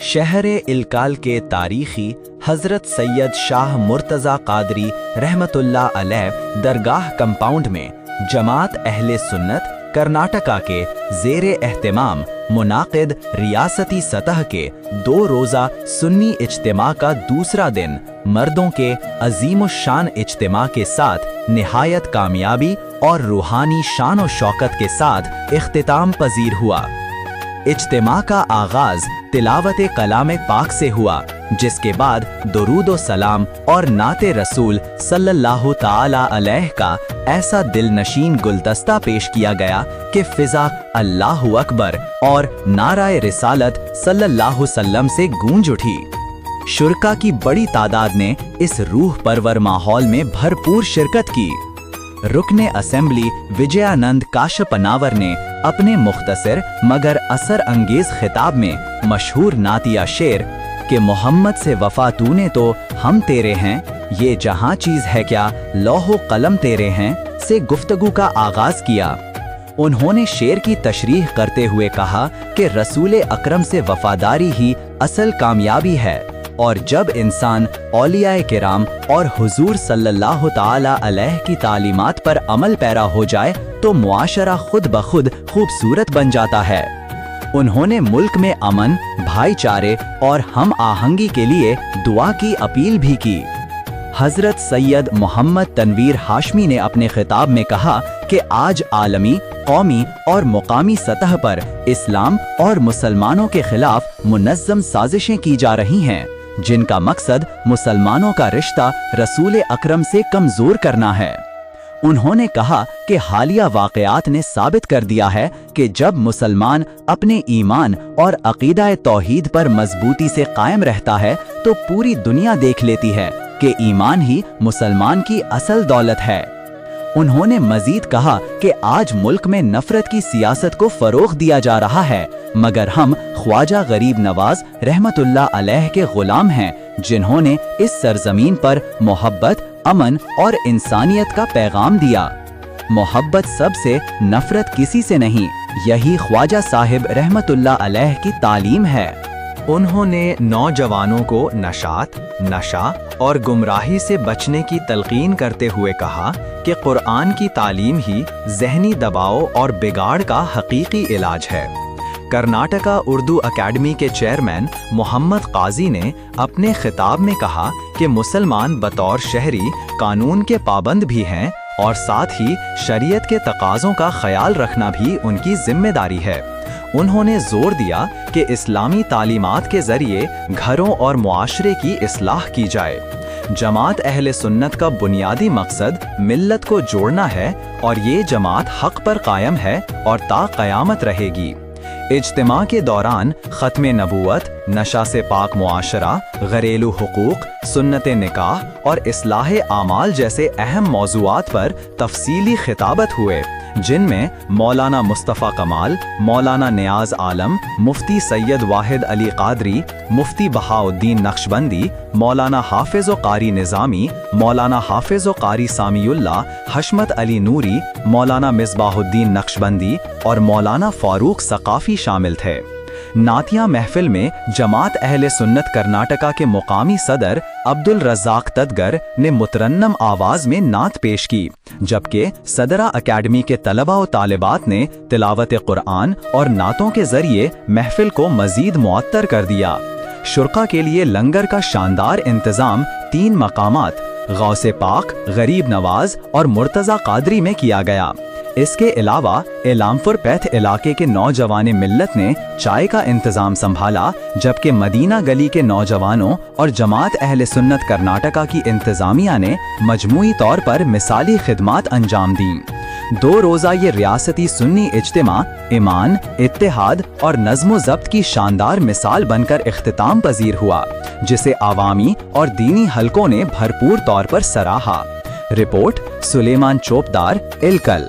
शहर इलकाल के तारीखी हज़रत सैयद शाह मुर्तज़ा क़ादरी रहमतुल्लाह अलैह दरगाह कंपाउंड में जमात अहले सुन्नत कर्नाटका के ज़ेरे एहतमाम मुनाक़िद रियासती सतह के 2 रोज़ा सुन्नी इज्तिमा का दूसरा दिन मर्दों के अज़ीमुश्शान इज्तिमा के साथ निहायत कामयाबी और रूहानी शान और शौकत के साथ इख्तिताम पजीर हुआ। इज्तिमा का आगाज तिलावत कलाम पाक से हुआ, जिसके बाद दुरूद व सलाम और नाते रसूल सल्लल्लाहु ताला अलैहि का ऐसा दिलनशीन गुलदस्ता पेश किया गया कि फिजा अल्लाहु अकबर और नाराए रिसालत सल्लल्लाहु सल्लम से गूंज उठी। शुरका की बड़ी तादाद ने इस रूह परवर माहौल में भरपूर शिरकत की। रुकने असेंबली विजयानंद काशपनावर ने अपने मुख्तसर मगर असर अंगेज खिताब में मशहूर नातिया शेर कि मोहम्मद से वफा तूने तो हम तेरे हैं, ये जहां चीज है क्या लौहो कलम तेरे हैं से गुफ्तगू का आगाज किया। उन्होंने शेर की तशरीह करते हुए कहा कि रसूल अकरम से वफादारी ही असल कामयाबी है, और जब इंसान औलियाए किराम और हुजूर सल्लल्लाहु ताला अलैहि की तालीमात पर अमल पैरा हो जाए तो मुआशरा खुद ब खुद खूबसूरत बन जाता है। उन्होंने मुल्क में अमन, भाईचारे और हम आहंगी के लिए दुआ की अपील भी की। हजरत सैयद मोहम्मद तनवीर हाशमी ने अपने खिताब में कहा कि आज आलमी, कौमी और मुकामी सतह पर इस्लाम और मुसलमानों के खिलाफ मुनज़्ज़म साजिशें की जा रही हैं, जिनका मकसद मुसलमानों का रिश्ता रसूल अकरम से कमजोर करना है। उन्होंने कहा कि हालिया वाक़यात ने साबित कर दिया है कि जब मुसलमान अपने ईमान और अक़ीदा तौहीद पर मजबूती से कायम रहता है तो पूरी दुनिया देख लेती है कि ईमान ही मुसलमान की असल दौलत है। उन्होंने मजीद कहा कि आज मुल्क में नफरत की सियासत को फरोग दिया जा रहा है, मगर हम ख्वाजा गरीब नवाज रहमतुल्लाह अलैह के गुलाम हैं, जिन्होंने इस सरजमीन पर मोहब्बत, अमन और इंसानियत का पैगाम दिया। मोहब्बत सबसे, नफरत किसी से नहीं, यही ख्वाजा साहिब रहमतुल्लाह अलैह की तालीम है। उन्होंने नौजवानों को नशात, नशा और गुमराही से बचने की तलकीन करते हुए कहा कि कुरान की तालीम ही ज़हनी दबाव और बिगाड़ का हकीकी इलाज है। कर्नाटका उर्दू अकेडमी के चेयरमैन मोहम्मद काजी ने अपने खिताब में कहा कि मुसलमान बतौर शहरी कानून के पाबंद भी हैं और साथ ही शरीयत के तकाज़ों का ख्याल रखना भी उनकी जिम्मेदारी है। उन्होंने जोर दिया कि इस्लामी तालीमात के ज़रिए घरों और मुआशरे की इस्लाह की जाए। जमात अहले सुन्नत का बुनियादी मकसद मिल्लत को जोड़ना है और ये जमात हक़ पर कायम है और ता क़यामत रहेगी। इज्तिमा के दौरान ख़त्म नबूवत, नशा से पाक मुआशरा, घरेलू हुकूक, सुन्नत निकाह और इस्लाह आमाल जैसे अहम मौज़ूआत पर तफसीली खिताबत हुए, जिनमें मौलाना मुस्तफ़ा कमाल, मौलाना नियाज़ आलम, मुफ्ती सैयद वाहिद अली क़ादरी, मुफ्ती बहाउद्दीन नक्शबंदी, मौलाना हाफिज़ व क़ारी निज़ामी, मौलाना हाफिज़ व क़ारी सामीउल्लाह, हशमत अली नूरी, मौलाना मिसबाहुद्दीन नक्शबंदी और मौलाना फ़ारूक सक़ाफ़ी शामिल थे। नातिया महफिल में जमात अहले सुन्नत कर्नाटका के मुकामी सदर अब्दुल रज़्ज़ाक़ तदगर ने मुतरन्नम आवाज़ में नात पेश की, जबकि सदरा अकेडमी के तलबा व तालिबात ने तिलावत कुरान और नातों के जरिए महफिल को मजीद मुअत्तर कर दिया। शुरका के लिए लंगर का शानदार इंतज़ाम 3 मकामात गौसे पाक, गरीब नवाज और मुर्तज़ा क़ादरी में किया गया। इसके अलावा एलामपुर पैथ इलाके के नौजवान मिल्लत ने चाय का इंतज़ाम संभाला, जबकि मदीना गली के नौजवानों और जमात अहले सुन्नत कर्नाटका की इंतज़ामिया ने मजमूई तौर पर मिसाली खिदमात अंजाम दी। 2 रोज़ा ये रियासती सुन्नी इज्तिमा ईमान, इत्तेहाद और नज़्म ज़ब्त की शानदार मिसाल बनकर इख्तिताम पजीर हुआ, जिसे आवामी और दीनी हलकों ने भरपूर तौर पर सराहा। रिपोर्ट सुलेमान चोपदार, इलकल।